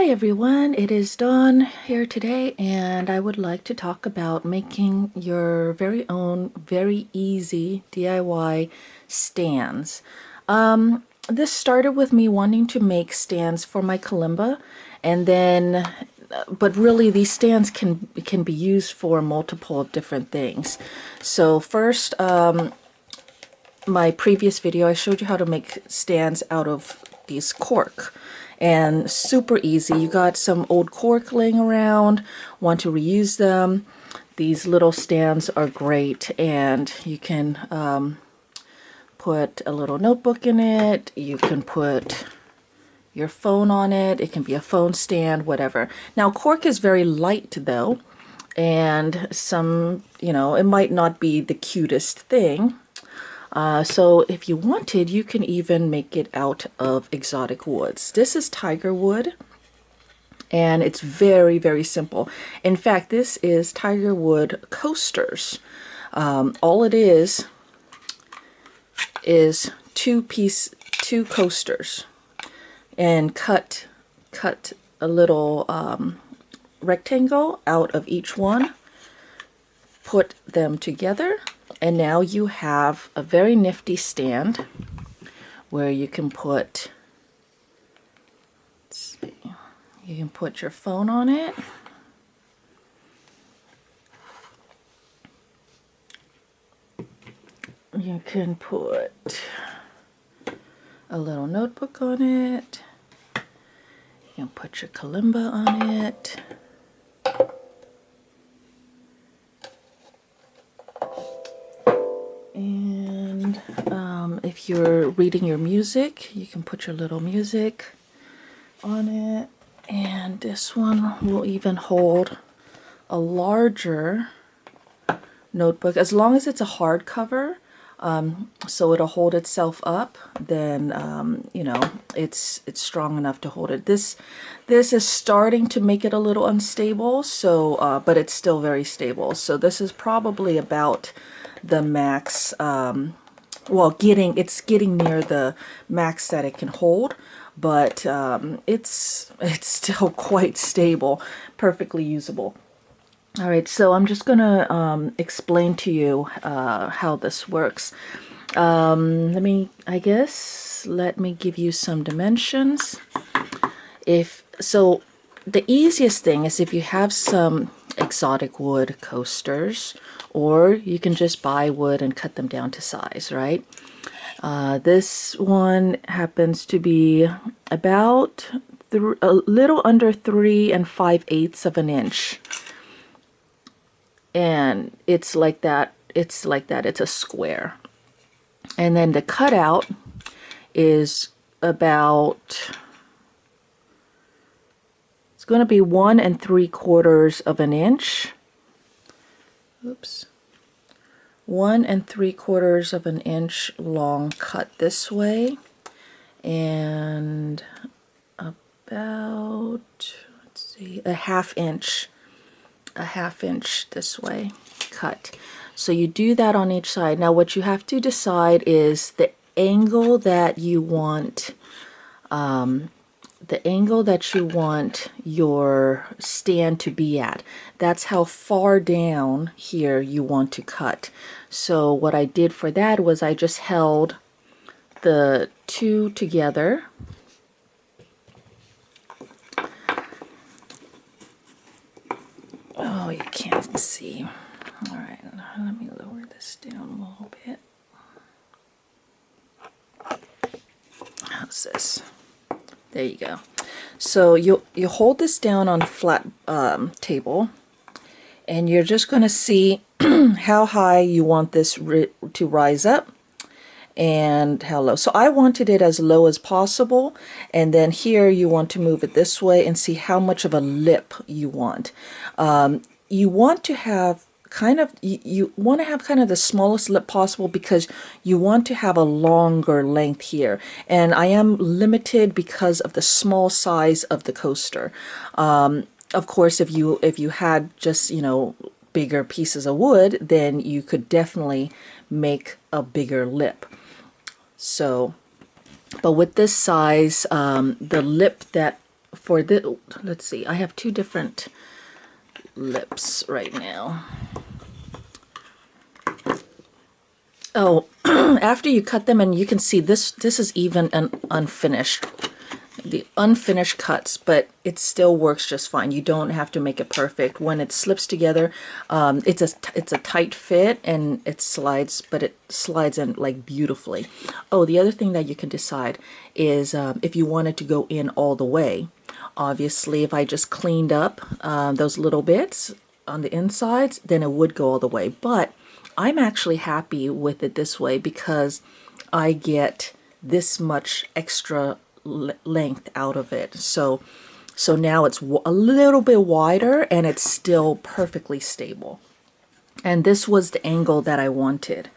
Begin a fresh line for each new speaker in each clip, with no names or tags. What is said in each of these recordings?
Hi everyone, it is Dawn here today, and I would like to talk about making your very own, very easy DIY stands. This started with me wanting to make stands for my kalimba, and then, but really these stands can be used for multiple different things. So first, my previous video, I showed you how to make stands out of these cork, and super easy. You got some old cork laying around, want to reuse them. These little stands are great, and you can put a little notebook in it. You can put your phone on it. It can be a phone stand, whatever. Now, cork is very light though, and it might not be the cutest thing. So if you wanted, you can even make it out of exotic woods. This is tiger wood, and it's very, very simple. In fact, this is tiger wood coasters. All it is two coasters, and cut a little rectangle out of each one, put them together, and now you have a very nifty stand where you can put, let's see, you can put your phone on it. You can put a little notebook on it. You can put your kalimba on it. And if you're reading your music, you can put your little music on it. And this one will even hold a larger notebook, as long as it's a hardcover, so it'll hold itself up. Then it's strong enough to hold it. This is starting to make it a little unstable, so but it's still very stable. So this is probably about the max. Well, it's getting near the max that it can hold, but it's still quite stable, perfectly usable. All right, so I'm just gonna explain to you how this works. Let me give you some dimensions. The easiest thing is if you have some exotic wood coasters, or you can just buy wood and cut them down to size, right? This one happens to be about a little under 3 5/8 of an inch. And it's like that. It's a square. And then the cutout is about, it's going to be 1 3/4 of an inch. Oops. 1 3/4 of an inch long, cut this way, and about, let's see, a half inch this way, cut. So you do that on each side. Now what you have to decide is the angle that you want, your stand to be at. That's how far down here you want to cut. So what I did for that was I just held the two together. Oh, you can't see. All right, let me lower this down a little bit. How's this? There you go. So you hold this down on a flat table, and you're just going to see how high you want this to rise up and how low. So I wanted it as low as possible, and then here you want to move it this way and see how much of a lip you want. You want to have kind of the smallest lip possible, because you want to have a longer length here, and I am limited because of the small size of the coaster. Of course, if you had just bigger pieces of wood, then you could definitely make a bigger lip. So, but with this size, the lip that for the, let's see, I have two different lips right now. Oh, after you cut them, and you can see this is even an unfinished, the unfinished cuts, but it still works just fine. You don't have to make it perfect. When it slips together, it's a tight fit, and it slides, but it slides in like beautifully. Oh, the other thing that you can decide is if you wanted to go in all the way. Obviously, if I just cleaned up those little bits on the insides, then it would go all the way. But I'm actually happy with it this way because I get this much extra length out of it. So now it's a little bit wider, and it's still perfectly stable. And this was the angle that I wanted.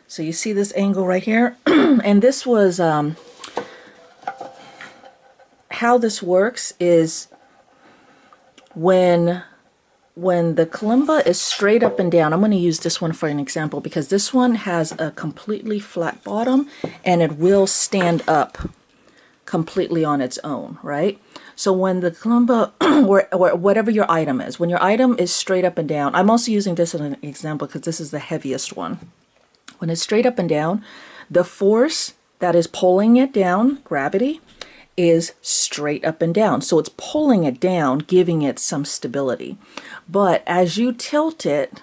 So you see this angle right here? And this was how this works is when the kalimba is straight up and down. I'm going to use this one for an example because this one has a completely flat bottom, and it will stand up completely on its own, right? So when the kalimba, or whatever your item is, when your item is straight up and down, I'm also using this as an example because this is the heaviest one. When it's straight up and down, the force that is pulling it down, gravity, is straight up and down. So it's pulling it down, giving it some stability. But as you tilt it,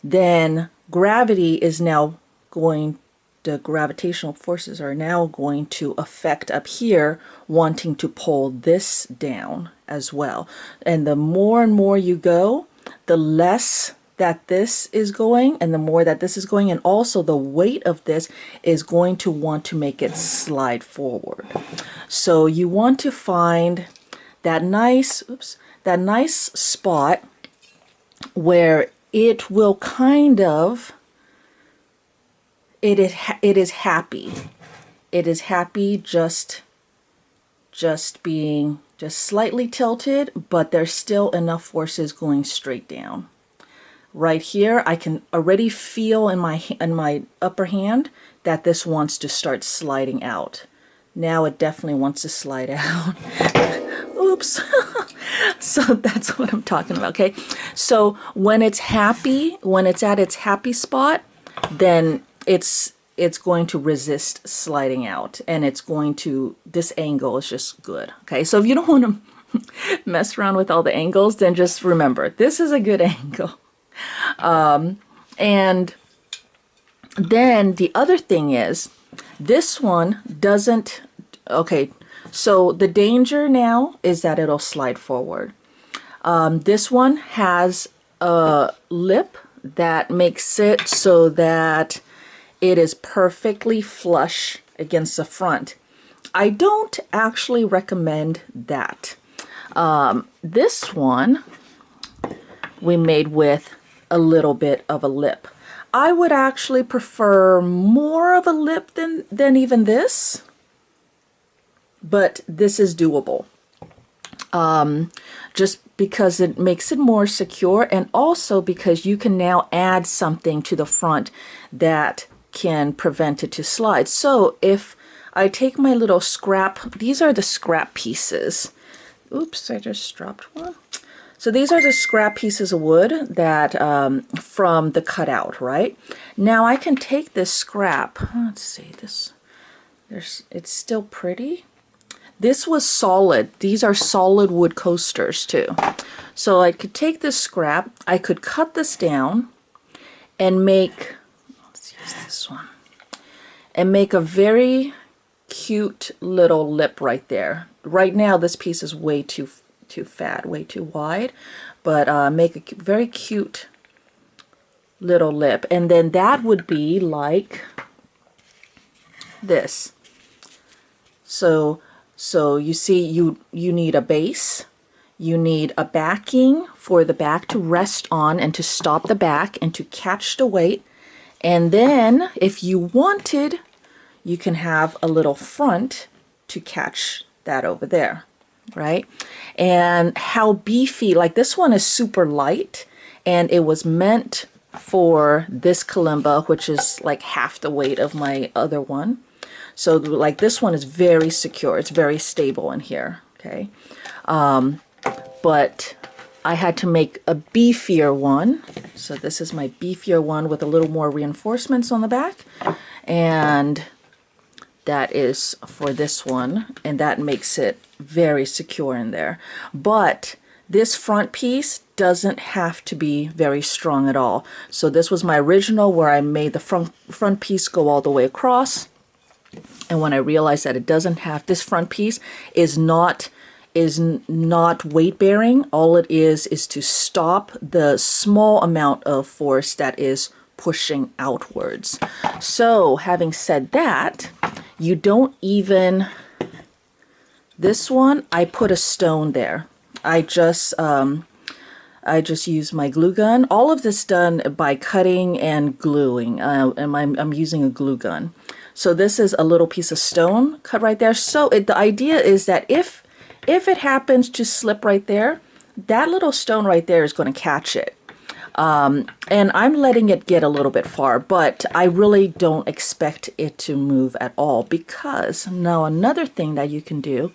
then gravity is now going, the gravitational forces are now going to affect up here, wanting to pull this down as well. And the more and more you go, the less that this is going, and the more that this is going, and also the weight of this is going to want to make it slide forward. So you want to find that nice, that nice spot where it will kind of, it is happy. It is happy just being just slightly tilted, but there's still enough forces going straight down. Right here, I can already feel in my upper hand that this wants to start sliding out. Now it definitely wants to slide out. Oops. So that's what I'm talking about, okay? So when it's happy, when it's at its happy spot, then it's going to resist sliding out, and it's going to, this angle is just good, okay? So if you don't want to mess around with all the angles, then just remember, this is a good angle. And then the other thing is, this one doesn't, okay, so the danger now is that it'll slide forward. This one has a lip that makes it so that it is perfectly flush against the front. I don't actually recommend that. This one we made with a little bit of a lip. I would actually prefer more of a lip than even this, but this is doable. Just because it makes it more secure, and also because you can now add something to the front that can prevent it to slide. So if I take my little scrap, these are the scrap pieces. Oops, I just dropped one. So these are the scrap pieces of wood that from the cutout, right? Now I can take this scrap. Let's see, it's still pretty. This was solid. These are solid wood coasters too. So I could take this scrap, I could cut this down and make, let's use this one, and make a very cute little lip right there. Right now this piece is way too fat, way too wide, but make a very cute little lip, and then that would be like this. So you see, you need a base, you need a backing for the back to rest on and to stop the back and to catch the weight, and then if you wanted, you can have a little front to catch that over there, right? And how beefy, like this one is super light, and it was meant for this kalimba, which is like half the weight of my other one. So like this one is very secure, it's very stable in here, okay? But I had to make a beefier one. So this is my beefier one with a little more reinforcements on the back. And that is for this one. And that makes it very secure in there. But this front piece doesn't have to be very strong at all. So this was my original where I made the front piece go all the way across. And when I realized that it doesn't have, this front piece is not weight bearing. All it is to stop the small amount of force that is pushing outwards. So having said that, you don't even, this one, I put a stone there. I just use my glue gun. All of this done by cutting and gluing, and I'm using a glue gun. So this is a little piece of stone cut right there. So the idea is that if it happens to slip right there, that little stone right there is going to catch it. And I'm letting it get a little bit far, but I really don't expect it to move at all, because now another thing that you can do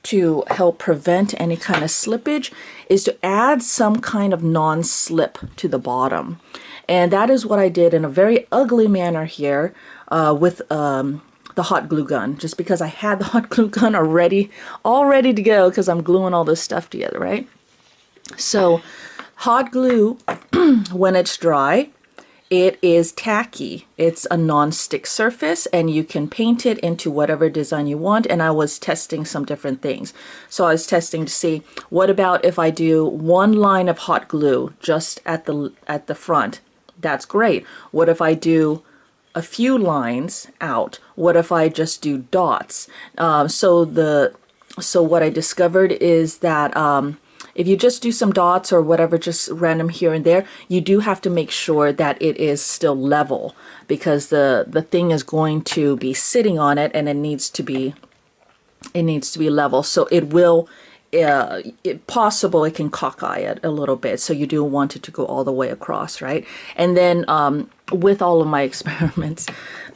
to help prevent any kind of slippage is to add some kind of non-slip to the bottom. And that is what I did in a very ugly manner here with the hot glue gun, just because I had the hot glue gun all ready to go, because I'm gluing all this stuff together, right? So hot glue, when it's dry, it is tacky. It's a non-stick surface, and you can paint it into whatever design you want. And I was testing some different things. So I was testing to see, what about if I do one line of hot glue just at the front? That's great. What if I do a few lines out? What if I just do dots? So what I discovered is that if you just do some dots or whatever, just random here and there, you do have to make sure that it is still level, because the thing is going to be sitting on it, and it needs to be level. So it will, it possible it can cockeye it a little bit. So you do want it to go all the way across, right? And then with all of my experiments,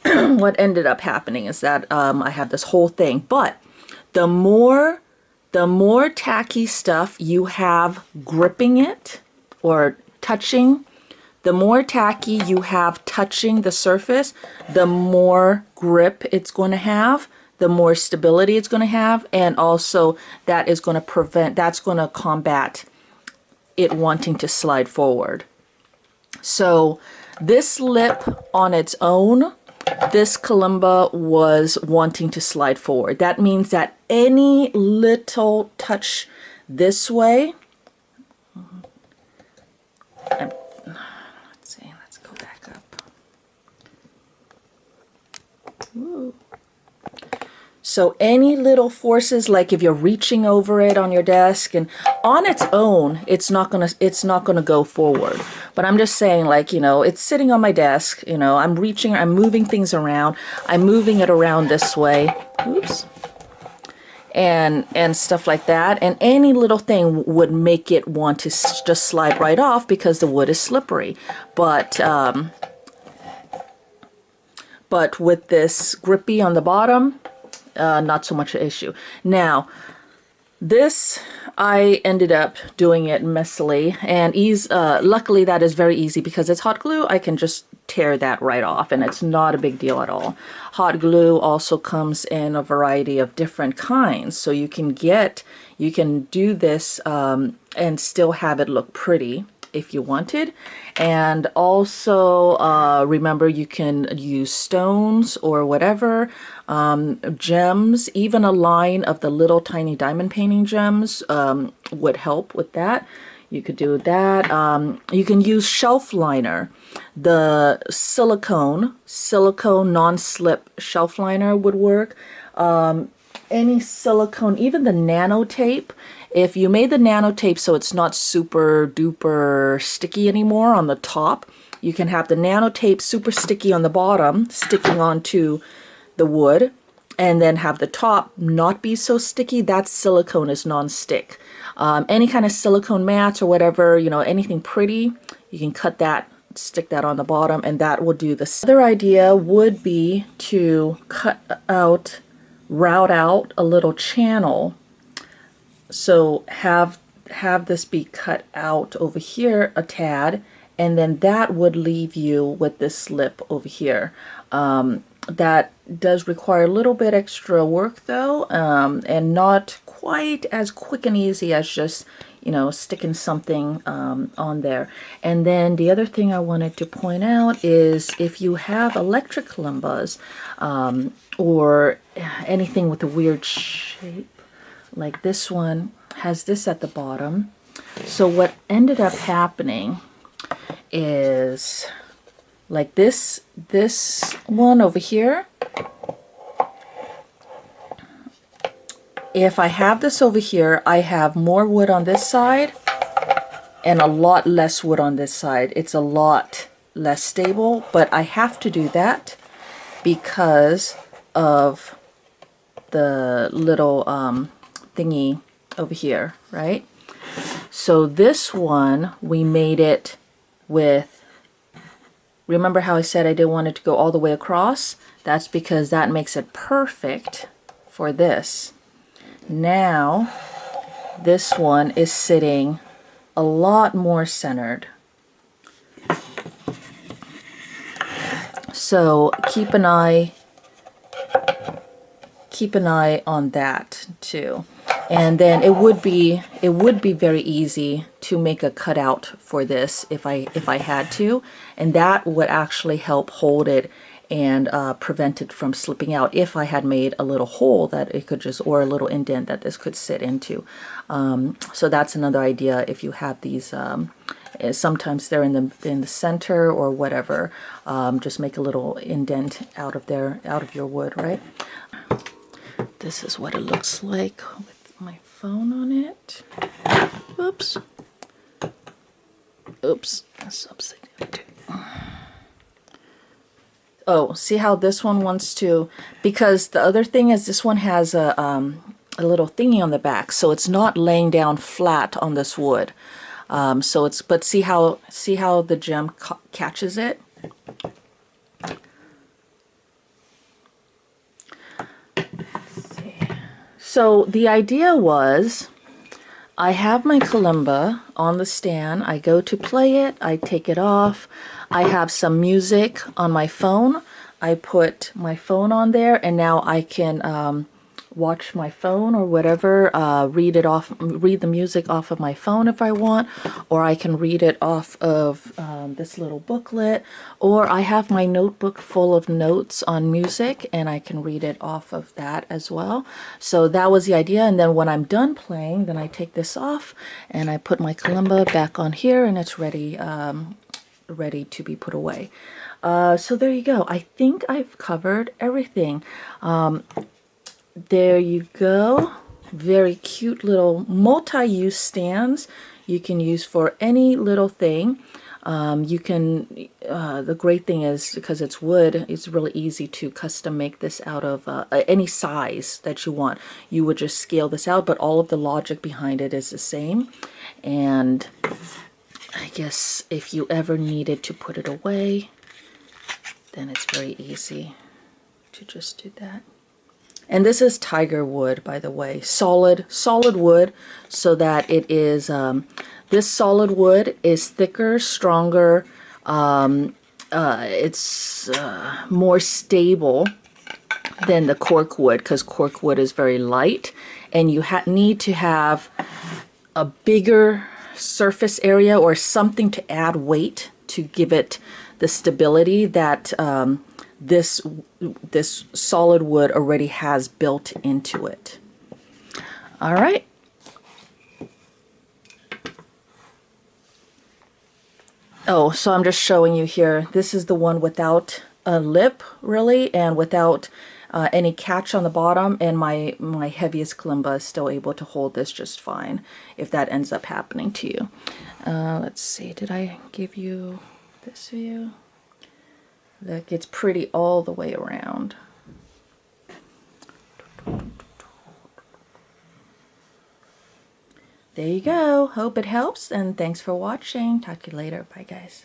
what ended up happening is that I have this whole thing, but the more tacky stuff you have gripping it or touching, the more tacky you have touching the surface, the more grip it's going to have, the more stability it's going to have, and also that is going to that's going to combat it wanting to slide forward. So this lip on its own, this kalimba was wanting to slide forward. That means that any little touch this way, let's see, let's go back up. Ooh. So any little forces, like if you're reaching over it on your desk, and on its own, it's not gonna go forward. But I'm just saying, like, you know, it's sitting on my desk, you know, I'm reaching, I'm moving things around, I'm moving it around this way, oops, and stuff like that. And any little thing would make it want to just slide right off, because the wood is slippery. But with this grippy on the bottom, not so much an issue. Now, this, I ended up doing it messily, and luckily that is very easy, because it's hot glue. I can just tear that right off, and it's not a big deal at all. Hot glue also comes in a variety of different kinds, so you can do this and still have it look pretty if you wanted. And also remember, you can use stones or whatever, gems. Even a line of the little tiny diamond painting gems would help with that. You could do that. You can use shelf liner. The silicone non-slip shelf liner would work. Any silicone, even the nano tape. If you made the nano tape so it's not super duper sticky anymore on the top, you can have the nano tape super sticky on the bottom, sticking onto the wood, and then have the top not be so sticky. That silicone is non-stick. Any kind of silicone mats or whatever, you know, anything pretty, you can cut that, stick that on the bottom, and that will do this. Other idea would be to route out a little channel So have this be cut out over here a tad, and then that would leave you with this slip over here. That does require a little bit extra work though, and not quite as quick and easy as just, you know, sticking something on there. And then the other thing I wanted to point out is if you have electric kalimbas, or anything with a weird shape, like this one has this at the bottom. So what ended up happening is like this one over here. If I have this over here, I have more wood on this side and a lot less wood on this side. It's a lot less stable, but I have to do that because of the little thingy over here, right? So this one, we made it with, remember how I said I didn't want it to go all the way across? That's because that makes it perfect for this. Now, this one is sitting a lot more centered. So keep an eye on that too. And then it would be very easy to make a cutout for this if I had to, and that would actually help hold it and prevent it from slipping out if I had made a little hole that it could just, or a little indent that this could sit into. So that's another idea if you have these. Sometimes they're in the center or whatever. Just make a little indent out of your wood, right? This is what it looks like with my phone on it. Oops. Oops. That's upside down too. Oh, see how this one wants to, because the other thing is this one has a little thingy on the back, so it's not laying down flat on this wood. So it's, but see how the gem catches it? So the idea was, I have my kalimba on the stand, I go to play it, I take it off, I have some music on my phone, I put my phone on there, and now I can watch my phone or whatever, read the music off of my phone if I want, or I can read it off of this little booklet, or I have my notebook full of notes on music and I can read it off of that as well. So that was the idea, and then when I'm done playing, then I take this off and I put my kalimba back on here and it's ready ready to be put away. So there you go. I think I've covered everything. There you go. Very cute little multi-use stands you can use for any little thing. You can, the great thing is because it's wood, it's really easy to custom make this out of any size that you want. You would just scale this out, but all of the logic behind it is the same. And I guess if you ever needed to put it away, then it's very easy to just do that. And this is tiger wood, by the way, solid wood, so that it is, this solid wood is thicker, stronger, it's more stable than the cork wood, because cork wood is very light, and you need to have a bigger surface area or something to add weight to give it the stability that this solid wood already has built into it. All right. Oh, so I'm just showing you here. This is the one without a lip, really, and without any catch on the bottom, and my heaviest kalimba is still able to hold this just fine if that ends up happening to you. Let's see, did I give you this view? That gets pretty all the way around. There you go. Hope it helps, and thanks for watching. Talk to you later. Bye, guys.